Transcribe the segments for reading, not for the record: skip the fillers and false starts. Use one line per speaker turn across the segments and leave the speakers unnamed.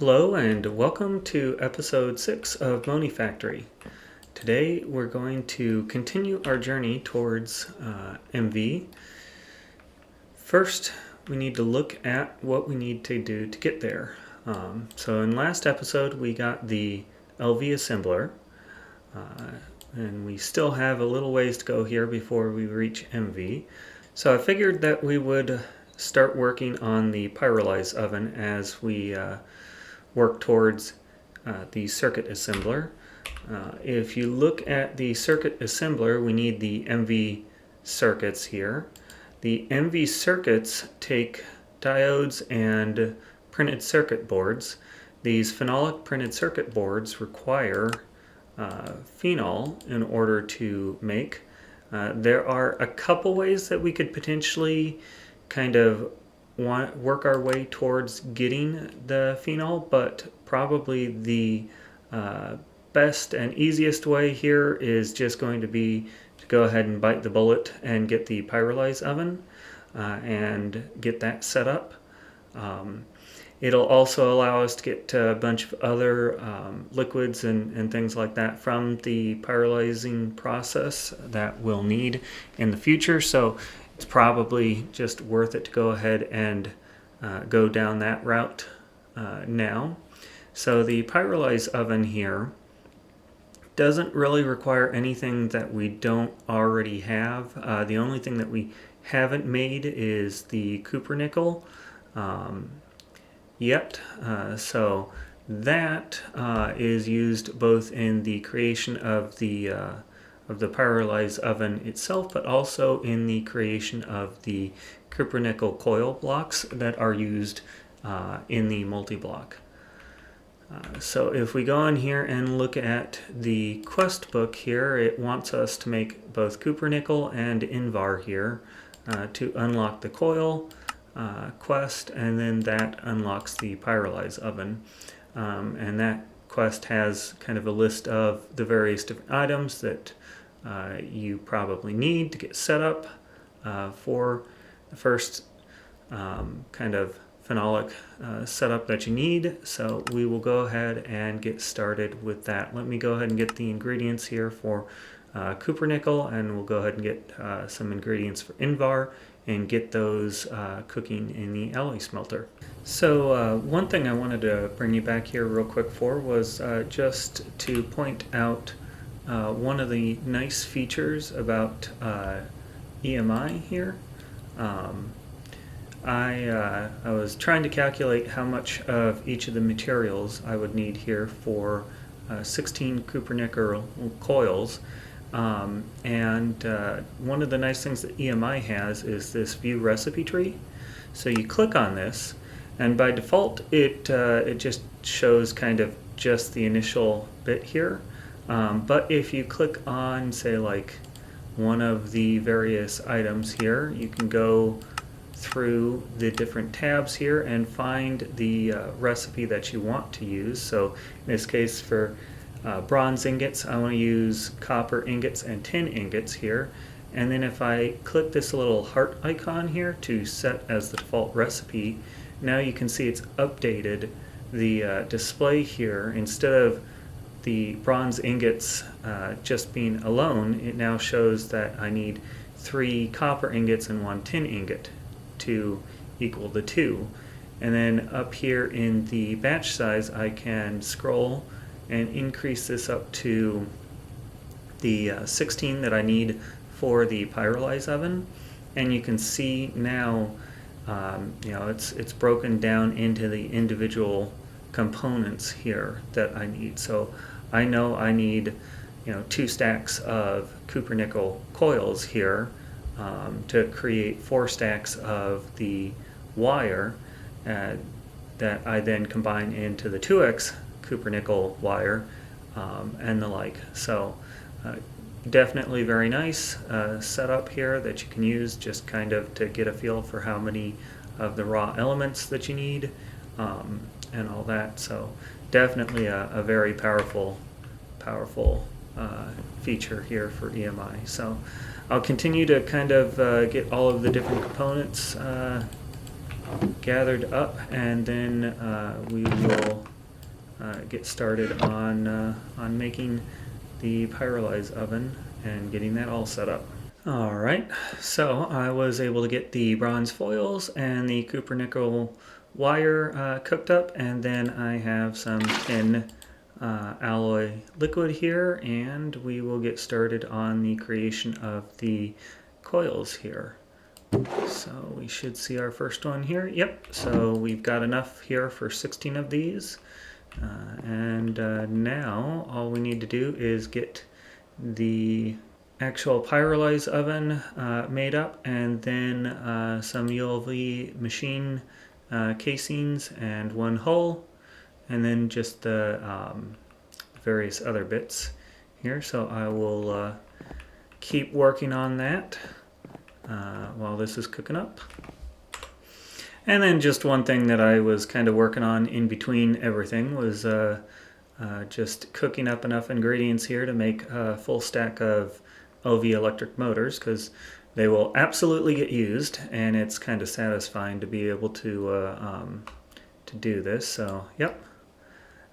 Hello and welcome to episode 6 of Monifactory. Today we're going to continue our journey towards MV. First, we need to look at what we need to do to get there. So in last episode we got the LV assembler, and we still have a little ways to go here before we reach MV. So I figured that we would start working on the Pyrolyse oven as we work towards the circuit assembler. If you look at the circuit assembler, we need the MV circuits here. The MV circuits take diodes and printed circuit boards. These phenolic printed circuit boards require phenol in order to make. There are a couple ways that we could potentially kind of work our way towards getting the phenol, but probably the best and easiest way here is just going to be to go ahead and bite the bullet and get the Pyrolyse oven and get that set up. It'll also allow us to get a bunch of other liquids and things like that from the pyrolyzing process that we'll need in the future. So it's probably just worth it to go ahead and go down that route now. So the Pyrolyse oven here doesn't really require anything that we don't already have. The only thing that we haven't made is the cupronickel yet. So that is used both in the creation of the Pyrolyse oven itself, but also in the creation of the cupronickel coil blocks that are used in the multi-block. So if we go in here and look at the quest book here, it wants us to make both cupronickel and Invar here to unlock the coil quest, and then that unlocks the Pyrolyse oven. And that quest has kind of a list of the various different items that you probably need to get set up for the first kind of phenolic setup that you need. So we will go ahead and get started with that. Let me go ahead and get the ingredients here for cupronickel, and we'll go ahead and get some ingredients for Invar and get those cooking in the alloy smelter. So one thing I wanted to bring you back here real quick for was just to point out one of the nice features about EMI here. I was trying to calculate how much of each of the materials I would need here for 16 cupronickel coils. And one of the nice things that EMI has is this view recipe tree. So you click on this, and by default it just shows kind of just the initial bit here. But if you click on, say, like one of the various items here, you can go through the different tabs here and find the recipe that you want to use. So in this case, for bronze ingots, I want to use copper ingots and tin ingots here. And then if I click this little heart icon here to set as the default recipe, now you can see it's updated the display here. Instead of the bronze ingots just being alone, it now shows that I need 3 copper ingots and 1 tin ingot to equal the 2. And then up here in the batch size, I can scroll and increase this up to the 16 that I need for the Pyrolyse oven. And you can see now, it's broken down into the individual components here that I need. So I know I need 2 stacks of cupronickel coils here to create 4 stacks of the wire that I then combine into the 2x cupronickel wire and the like. So definitely very nice setup here that you can use just kind of to get a feel for how many of the raw elements that you need and all that. So definitely a very powerful feature here for EMI. So I'll continue to kind of get all of the different components gathered up, and then we will get started on making the Pyrolyse oven and getting that all set up. Alright, so I was able to get the bronze foils and the copper nickel wire cooked up, and then I have some tin alloy liquid here, and we will get started on the creation of the coils here. So we should see our first one here. Yep, so we've got enough here for 16 of these. And now all we need to do is get the actual Pyrolyse oven made up, and then some ULV machine casings and one hull, and then just the various other bits here. So I will keep working on that while this is cooking up. And then just one thing that I was kind of working on in between everything was just cooking up enough ingredients here to make a full stack of OV electric motors, because they will absolutely get used, and it's kind of satisfying to be able to do this. So yep,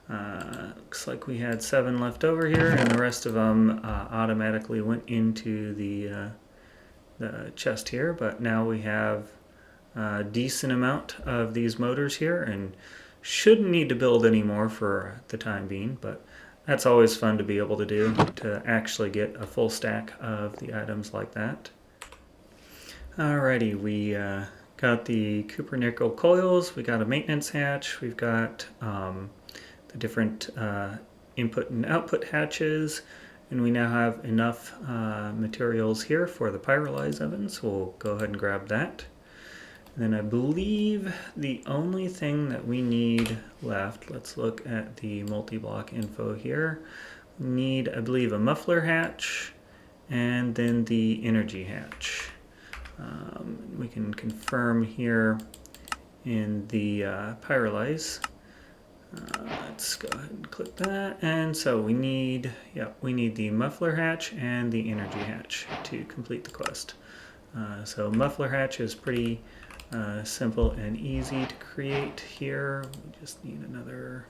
looks like we had 7 left over here, and the rest of them automatically went into the chest here. But now we have a decent amount of these motors here, and shouldn't need to build any more for the time being, but that's always fun to be able to do, to actually get a full stack of the items like that. Alrighty, we got the copper nickel coils, we got a maintenance hatch, we've got the different input and output hatches, and we now have enough materials here for the Pyrolyse oven, so we'll go ahead and grab that. And then I believe the only thing that we need left, let's look at the multi-block info here. We need, I believe, a muffler hatch and then the energy hatch. We can confirm here in the Pyrolyse. Let's go ahead and click that. And so we need, we need the muffler hatch and the energy hatch to complete the quest. So muffler hatch is pretty simple and easy to create here. We just need another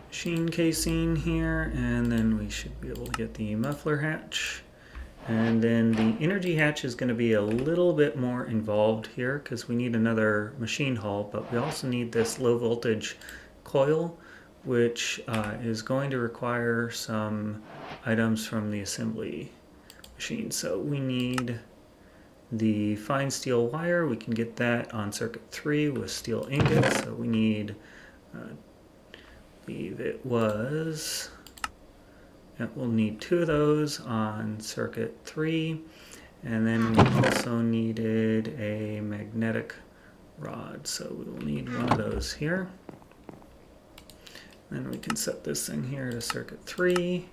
machine casing here, and then we should be able to get the muffler hatch. And then the energy hatch is going to be a little bit more involved here, because we need another machine hull, but we also need this low voltage coil, which is going to require some items from the assembly machine. So we need the fine steel wire. We can get that on circuit 3 with steel ingots. So we need, I believe it was, we'll need 2 of those on circuit 3. And then we also needed a magnetic rod. So we will need one of those here. Then we can set this thing here to circuit 3.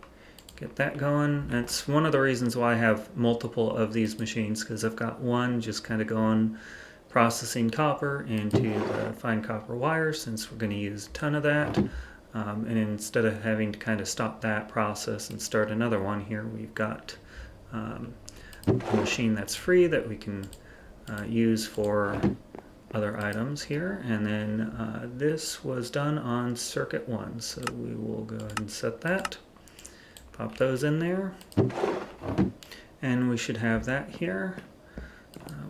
Get that going. That's one of the reasons why I have multiple of these machines, because I've got one just kind of going processing copper into the fine copper wire, since we're going to use a ton of that. And instead of having to kind of stop that process and start another one here, we've got a machine that's free that we can use for other items here. And then this was done on circuit 1, so we will go ahead and set that. Pop those in there, and we should have that here.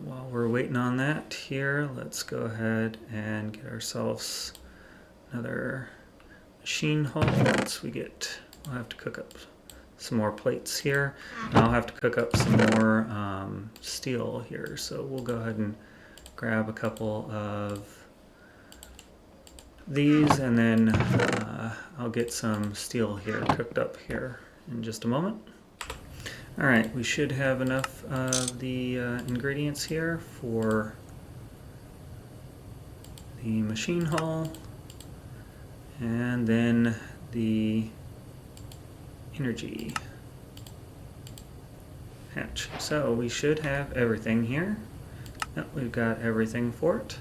While we're waiting on that here, let's go ahead and get ourselves another machine hull. Once we get, we'll have to cook up some more plates here. And I'll have to cook up some more steel here, so we'll go ahead and grab a couple of these, and then I'll get some steel here cooked up here in just a moment. Alright, we should have enough of the ingredients here for the machine hull, and then the energy hatch. So we should have everything here. Yep, we've got everything for it.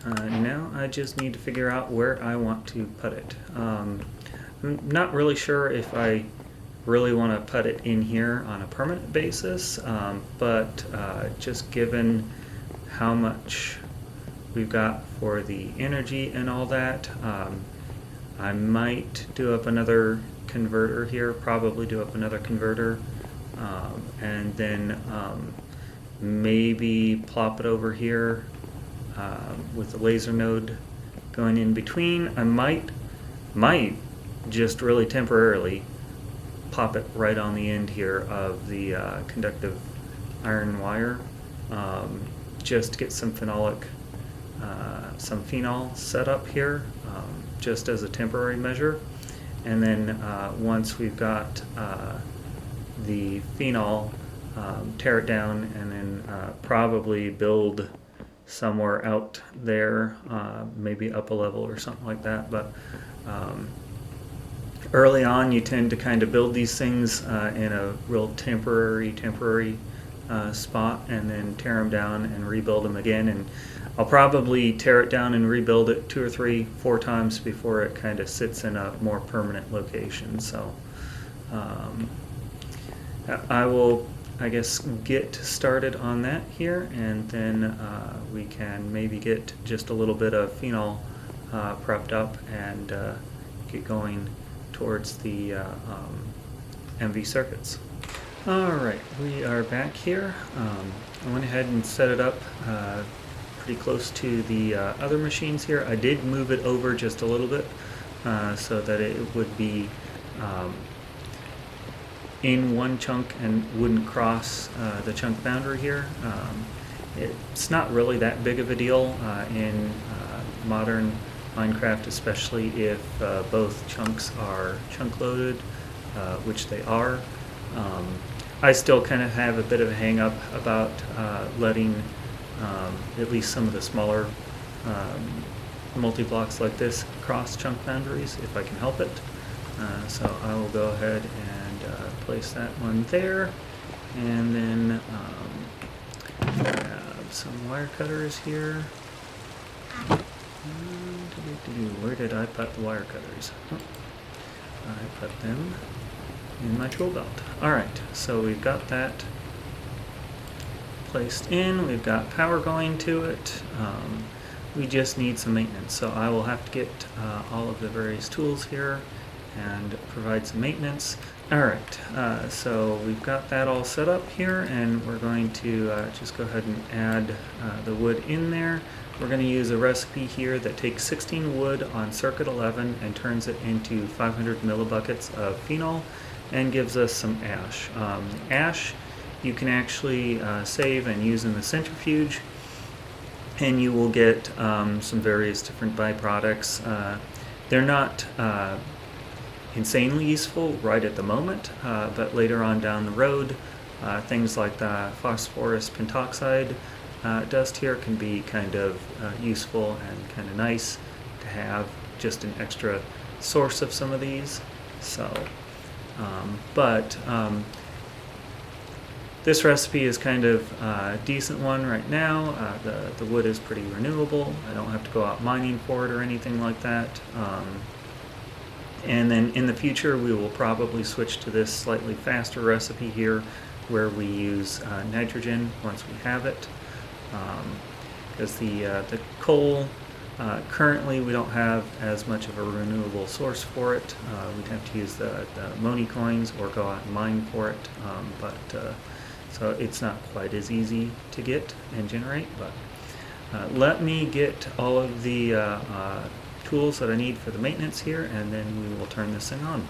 Now I just need to figure out where I want to put it. I'm not really sure if I really want to put it in here on a permanent basis, but just given how much we've got for the energy and all that, I might do up another converter here, probably do up another converter, and then maybe plop it over here with the laser node going in between. I might just really temporarily pop it right on the end here of the conductive iron wire, just to get some phenolic, some phenol set up here, just as a temporary measure. And then once we've got the phenol, tear it down and then probably build somewhere out there, maybe up a level or something like that. But early on you tend to kind of build these things in a real temporary spot, and then tear them down and rebuild them again. And I'll probably tear it down and rebuild it 2 or 3, 4 times before it kind of sits in a more permanent location. So I will, I guess, get started on that here, and then we can maybe get just a little bit of phenol prepped up and get going towards the MV circuits. Alright, we are back here. I went ahead and set it up pretty close to the other machines here. I did move it over just a little bit so that it would be in one chunk and wouldn't cross the chunk boundary here. It's not really that big of a deal in modern Minecraft, especially if both chunks are chunk loaded, which they are. I still kind of have a bit of a hang up about letting at least some of the smaller multi-blocks like this cross chunk boundaries if I can help it. So I will go ahead and place that one there, and then grab some wire cutters here. Where did I put the wire cutters? Oh, I put them in my tool belt. Alright, so we've got that placed in, we've got power going to it. We just need some maintenance, so I will have to get all of the various tools here and provide some maintenance. Alright, so we've got that all set up here, and we're going to just go ahead and add the wood in there. We're going to use a recipe here that takes 16 wood on circuit 11 and turns it into 500 millibuckets of phenol and gives us some ash. Ash you can actually save and use in the centrifuge, and you will get some various different byproducts. They're not insanely useful right at the moment, but later on down the road, things like the phosphorus pentoxide dust here can be kind of useful and kind of nice to have just an extra source of some of these. So, this recipe is kind of a decent one right now. The wood is pretty renewable. I don't have to go out mining for it or anything like that. And then in the future we will probably switch to this slightly faster recipe here where we use nitrogen once we have it. Because the coal, currently we don't have as much of a renewable source for it. We'd have to use the Moni coins or go out and mine for it, so it's not quite as easy to get and generate. But let me get all of the tools that I need for the maintenance here, and then we will turn this thing on.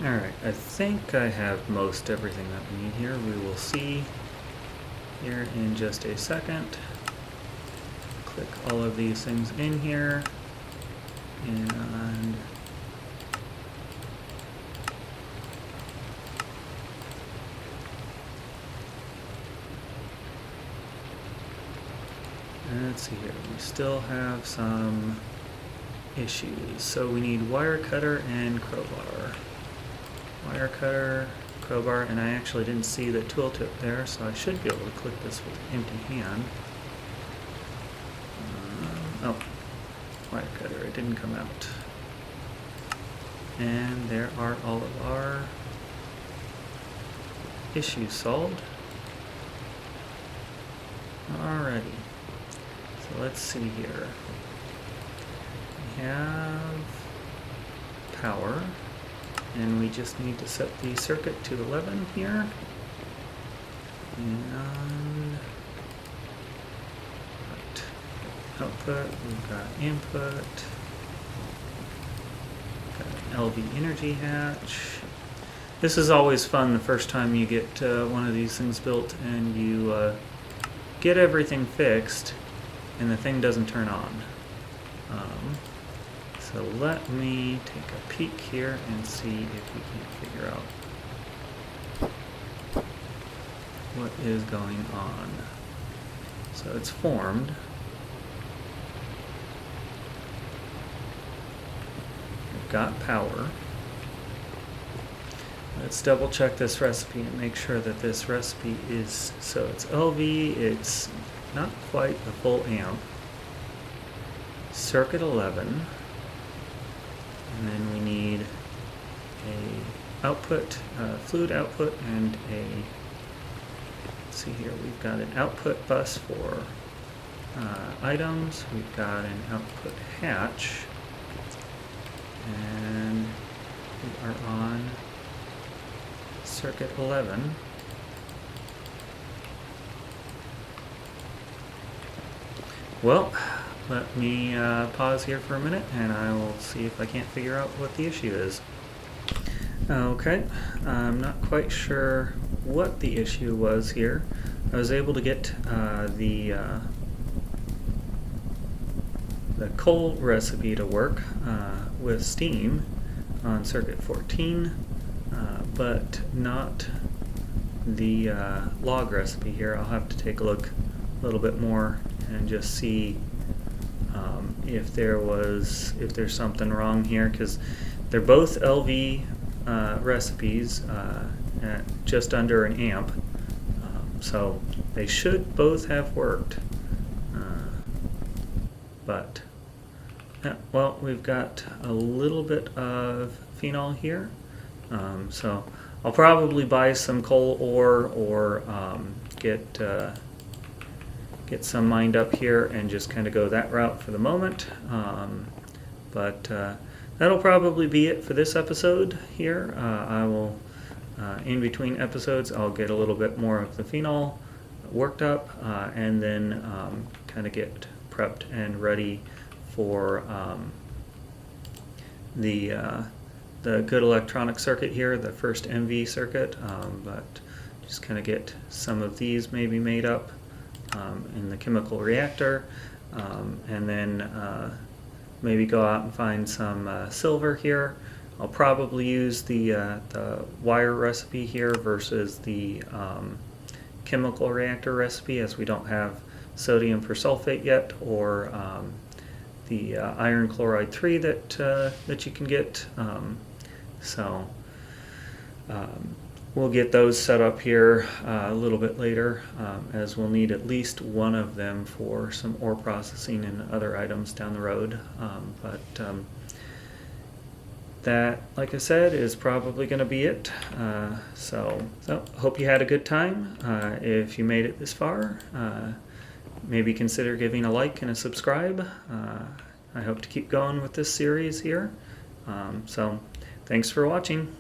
Alright, I think I have most everything that we need here. We will see here in just a second. Click all of these things in here, and let's see here, we still have some issues. So we need wire cutter and crowbar. Wire cutter, crowbar, and I actually didn't see the tooltip there, so I should be able to click this with an empty hand. Oh, wire cutter, it didn't come out. And there are all of our issue solved. Alrighty, so let's see here. We have power, and we just need to set the circuit to 11 here. And output, we've got input, got an LV energy hatch. This is always fun the first time you get one of these things built and you get everything fixed and the thing doesn't turn on. So let me take a peek here and see if we can figure out what is going on. So it's formed. We've got power. Let's double check this recipe and make sure that this recipe is, so it's LV, it's not quite a full amp. Circuit 11. And then we need a output, fluid output, and a, let's see here, we've got an output bus for items, we've got an output hatch, and we are on circuit 11. Well, let me pause here for a minute and I will see if I can't figure out what the issue is. Okay, I'm not quite sure what the issue was here. I was able to get the coal recipe to work with steam on circuit 14, but not the log recipe here. I'll have to take a look a little bit more and just see if there's something wrong here, because they're both LV recipes at just under an amp, so they should both have worked, but yeah, well, we've got a little bit of phenol here, so I'll probably buy some coal ore or get some mined up here and just kind of go that route for the moment. But that'll probably be it for this episode here. I will, in between episodes, I'll get a little bit more of the phenol worked up and then kind of get prepped and ready for the good electronic circuit here, the first MV circuit, but just kind of get some of these maybe made up in the chemical reactor, and then maybe go out and find some silver here. I'll probably use the wire recipe here versus the chemical reactor recipe, as we don't have sodium persulfate yet, or the iron chloride 3 that you can get. So we'll get those set up here a little bit later, as we'll need at least one of them for some ore processing and other items down the road. That, like I said, is probably going to be it. So hope you had a good time. If you made it this far, maybe consider giving a like and a subscribe. I hope to keep going with this series here. So thanks for watching.